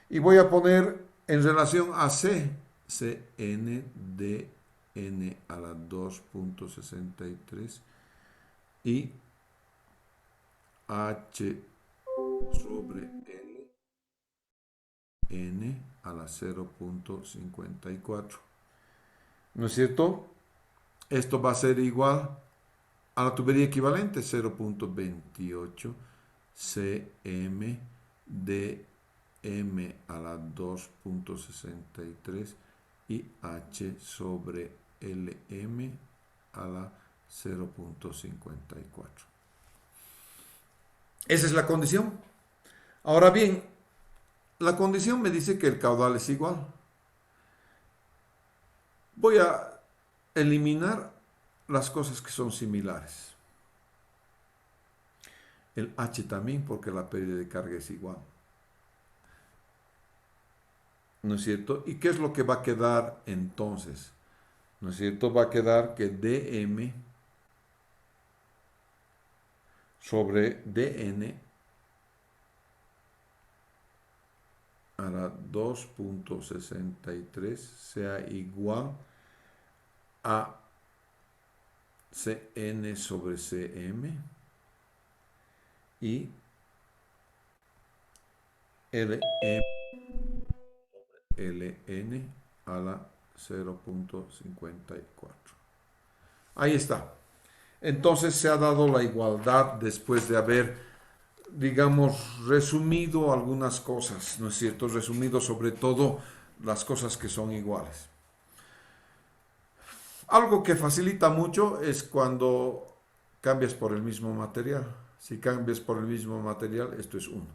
Y voy a poner en relación a C, Cn de n a la 2.63 y H sobre L n a la 0.54. ¿No es cierto? Esto va a ser igual a la tubería equivalente, 0.28 cm de m a la 2.63 y h sobre lm a la 0.54. Esa es la condición. Ahora bien, la condición me dice que el caudal es igual. Voy a eliminar las cosas que son similares. El H también, porque la pérdida de carga es igual. ¿no es cierto? ¿Y qué es lo que va a quedar entonces? ¿No es cierto? Va a quedar que dm sobre dn a la 2.63 sea igual a Cn sobre Cm y Lm Ln a la 0.54. Ahí está. Entonces se ha dado la igualdad después de haber, digamos, resumido algunas cosas, ¿no es cierto? Resumido sobre todo las cosas que son iguales. Algo que facilita mucho es cuando cambias por el mismo material. Si cambias por el mismo material, esto es 1,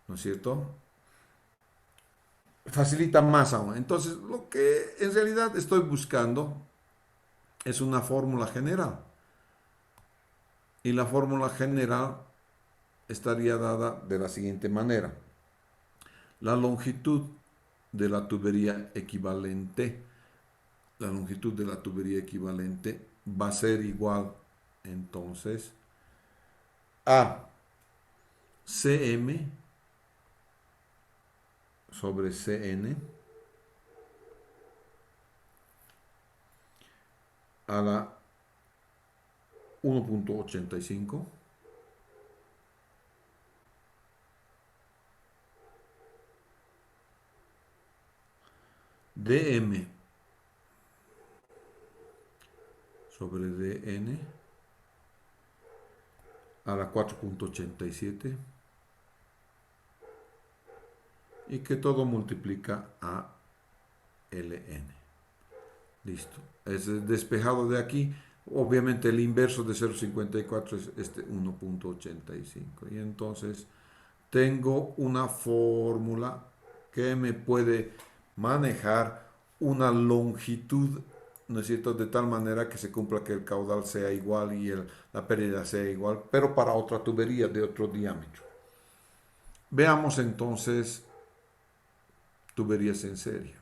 ¿no es cierto? Facilita más aún. Entonces, lo que en realidad estoy buscando es una fórmula general. Y la fórmula general estaría dada de la siguiente manera. La longitud de la tubería equivalente, va a ser igual entonces a Cm sobre Cn a la 1.85 dm sobre dn a la 4.87 y que todo multiplica a ln. Listo. Es despejado de aquí. Obviamente el inverso de 0.54 es este 1.85. Y entonces tengo una fórmula que me puede manejar una longitud, ¿no es cierto?, de tal manera que se cumpla que el caudal sea igual y la pérdida sea igual, pero para otra tubería de otro diámetro. Veamos entonces tuberías en serie.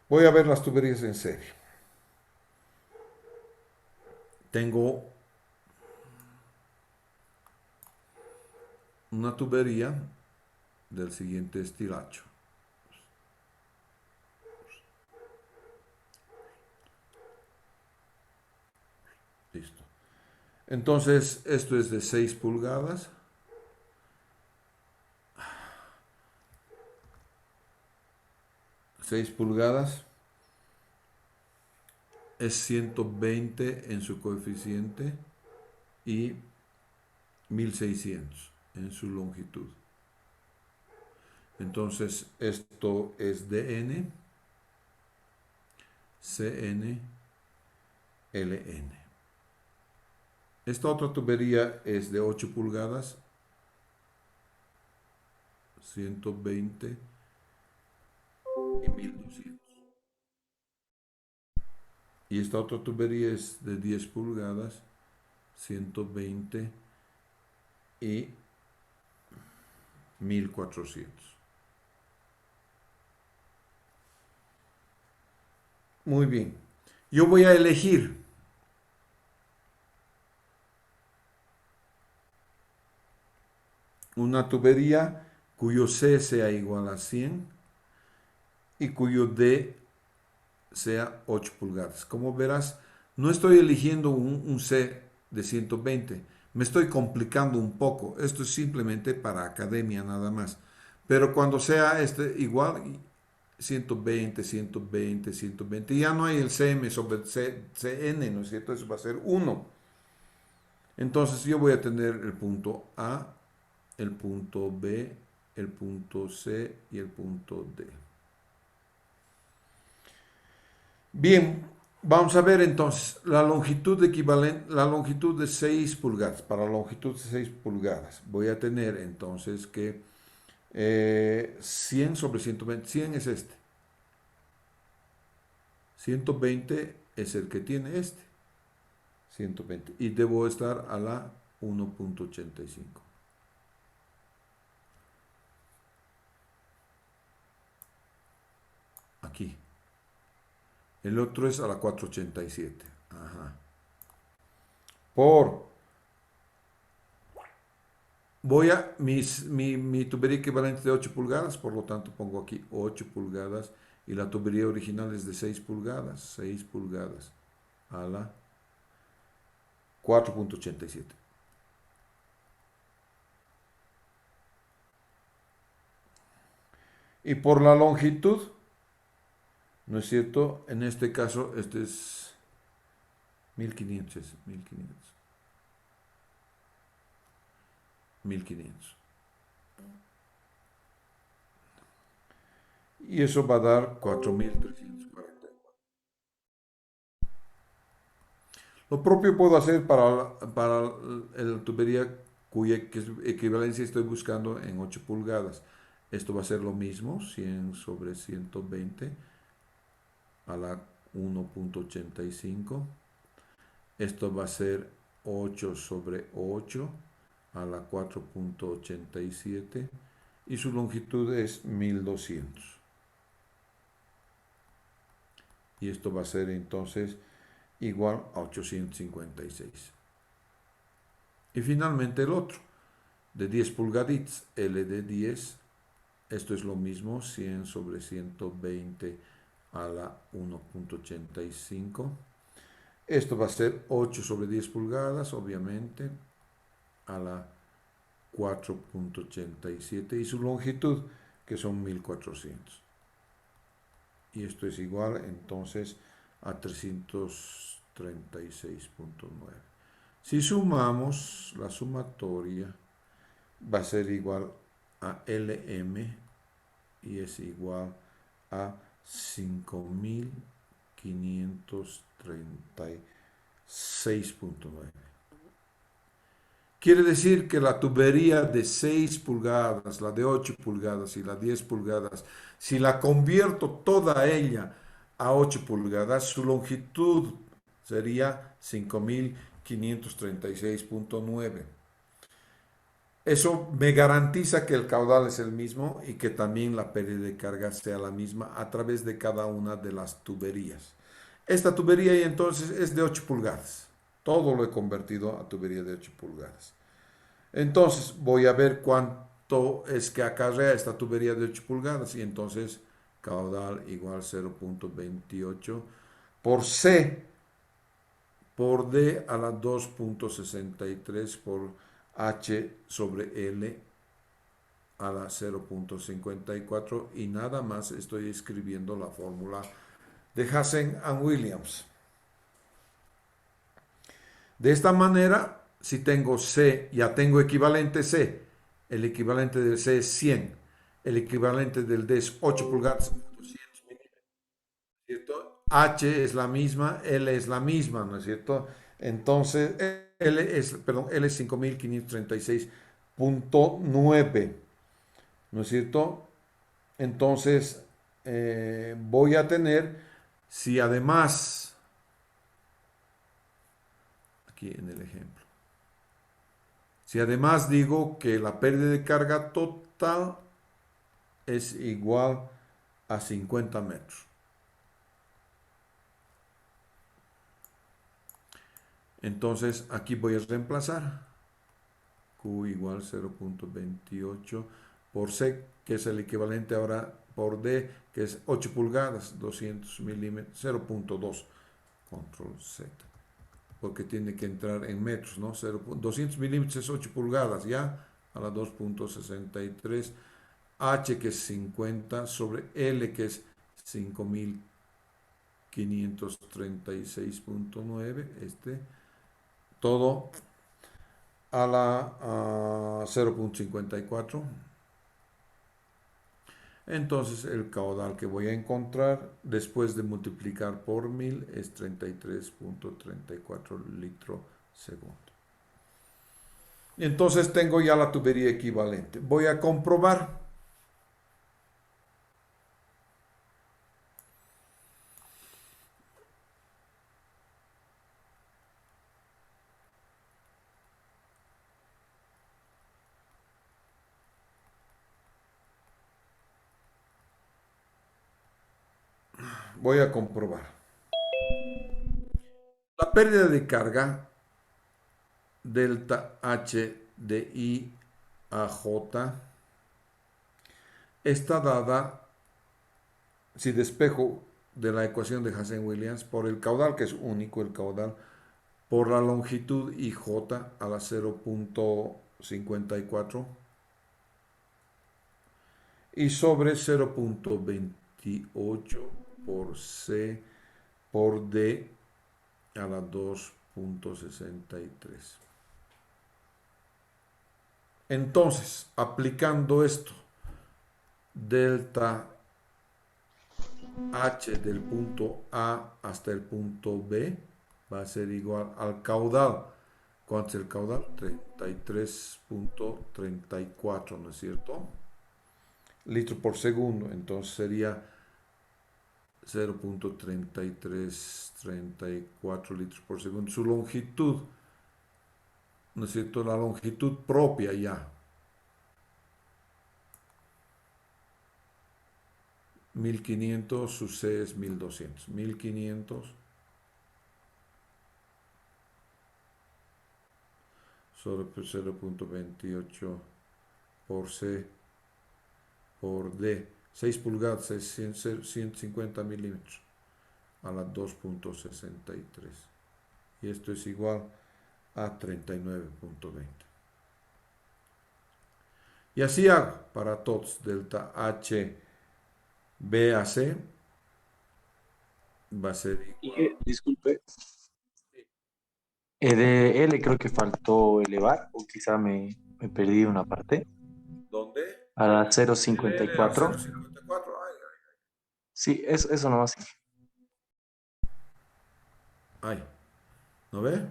Voy a ver las tuberías en serie. Tengo una tubería del siguiente estilacho. Listo. Entonces, esto es de 6 pulgadas. Es 120 en su coeficiente y 1600 en su longitud. Entonces, esto es dn, cn, ln. Esta otra tubería es de 8 pulgadas, 120 y 1200. Y esta otra tubería es de 10 pulgadas, 120 y 1400. Muy bien. Yo voy a elegir una tubería cuyo C sea igual a 100 y cuyo D sea 8 pulgadas. Como verás, no estoy eligiendo un C de 120. Me estoy complicando un poco. Esto es simplemente para academia nada más. Pero cuando sea este igual, 120, 120, 120, ya no hay el Cm sobre Cn, ¿no es cierto? Eso va a ser 1. Entonces yo voy a tener el punto A, el punto B, el punto C y el punto D. Bien, vamos a ver entonces la longitud equivalente, la longitud de 6 pulgadas. Para la longitud de 6 pulgadas voy a tener entonces que 100 sobre 120, 100 es este. 120 es el que tiene este. 120. Y debo estar a la 1.85. Aquí. El otro es a la 487. Ajá. Mi tubería equivalente de 8 pulgadas, por lo tanto pongo aquí 8 pulgadas y la tubería original es de 6 pulgadas. 6 pulgadas a la 4.87. Y por la longitud, ¿no es cierto? En este caso, este es 1500, 1500. Y eso va a dar 4340. Lo propio puedo hacer para la tubería cuya equivalencia estoy buscando en 8 pulgadas. Esto va a ser lo mismo, 100 sobre 120 a la 1.85. Esto va a ser 8 sobre 8 a la 4.87 y su longitud es 1200. Y esto va a ser entonces igual a 856. Y finalmente el otro, de 10 pulgaditas, L de 10. Esto es lo mismo, 100 sobre 120 a la 1.85. Esto va a ser 8 sobre 10 pulgadas, obviamente, a la 4.87 y su longitud, que son 1400. Y esto es igual entonces a 336.9. Si sumamos, la sumatoria va a ser igual a LM y es igual a 5536.9. Quiere decir que la tubería de 6 pulgadas, la de 8 pulgadas y la 10 pulgadas, si la convierto toda ella a 8 pulgadas, su longitud sería 5536.9. Eso me garantiza que el caudal es el mismo y que también la pérdida de carga sea la misma a través de cada una de las tuberías. Esta tubería entonces es de 8 pulgadas. Todo lo he convertido a tubería de 8 pulgadas. Entonces voy a ver cuánto es que acarrea esta tubería de 8 pulgadas y entonces caudal igual 0.28 por C por D a la 2.63 por H sobre L a la 0.54 y nada más estoy escribiendo la fórmula de Hazen and Williams. De esta manera, si tengo C, ya tengo equivalente C. El equivalente del C es 100. El equivalente del D es 8 pulgadas, 200 milímetros, ¿cierto? H es la misma, L es la misma, ¿no es cierto? Entonces, L es 5536.9, ¿no es cierto? Entonces, voy a tener, si además, aquí en el ejemplo, si además digo que la pérdida de carga total es igual a 50 metros. Entonces aquí voy a reemplazar Q igual 0.28 por C, que es el equivalente ahora por D, que es 8 pulgadas, 200 milímetros, 0.2, control Z, porque tiene que entrar en metros, ¿no? 200 milímetros es 8 pulgadas, ¿ya? A la 2.63, H que es 50 sobre L que es 5536.9, todo a la 0.54. Entonces el caudal que voy a encontrar después de multiplicar por 1000 es 33.34 litros segundo. Entonces tengo ya la tubería equivalente. Voy a comprobar. Voy a comprobar. La pérdida de carga delta H de I a J está dada si despejo de la ecuación de Hazen-Williams por el caudal, que es único el caudal, por la longitud IJ a la 0.54 y sobre 0.28 por C por D a la 2.63. Entonces, aplicando esto, delta H del punto A hasta el punto B va a ser igual al caudal. ¿Cuánto es el caudal? 33.34, ¿no es cierto? Litros por segundo. Entonces sería 0.3334 litros por segundo. Su longitud, ¿no es cierto? La longitud propia ya. 1500, su C es 1200. 1500 sobre 0.28 por C por D. 6 pulgadas es 150 milímetros a la 2.63. Y esto es igual a 39.20. Y así hago para todos. Delta H B a C va a ser igual. Disculpe, de L creo que faltó elevar, o quizá me perdí una parte, ¿Dónde? a la LL a 0.54. 0.54. Sí, eso nomás. Ay, ¿no ve?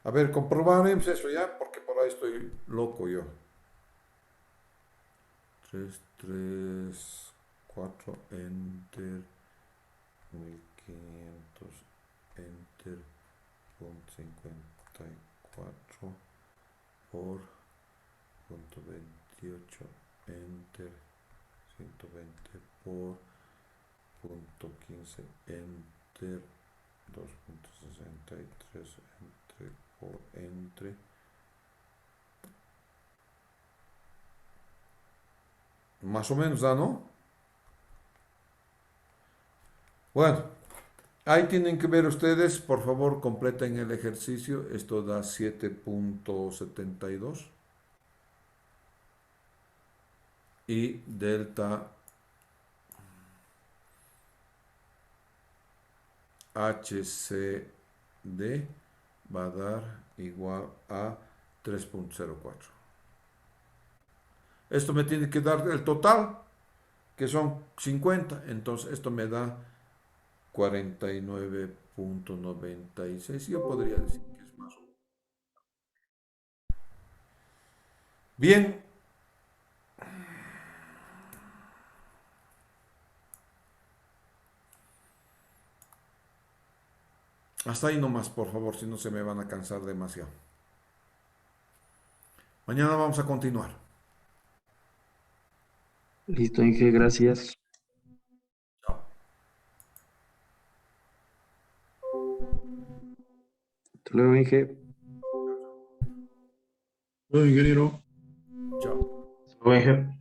A ver, comprobaremos eso ya, porque por ahí estoy loco yo. 3, 3, 4, enter, 1500, enter, punto 54 por punto 28, enter, 120 por punto 15, enter, 2.63, entre por entre. Más o menos da, ¿no? Bueno, ahí tienen que ver ustedes, por favor, completen el ejercicio. Esto da 7.72 y delta HCD va a dar igual a 3.04. Esto me tiene que dar el total, que son 50. Entonces esto me da 49.96. Yo podría decir que es más o menos. Bien. Hasta ahí nomás, por favor, si no se me van a cansar demasiado. Mañana vamos a continuar. Listo, Inge, gracias. Chao. Hasta luego, Inge. Todo ingeniero. Chao. Hasta luego, Inge.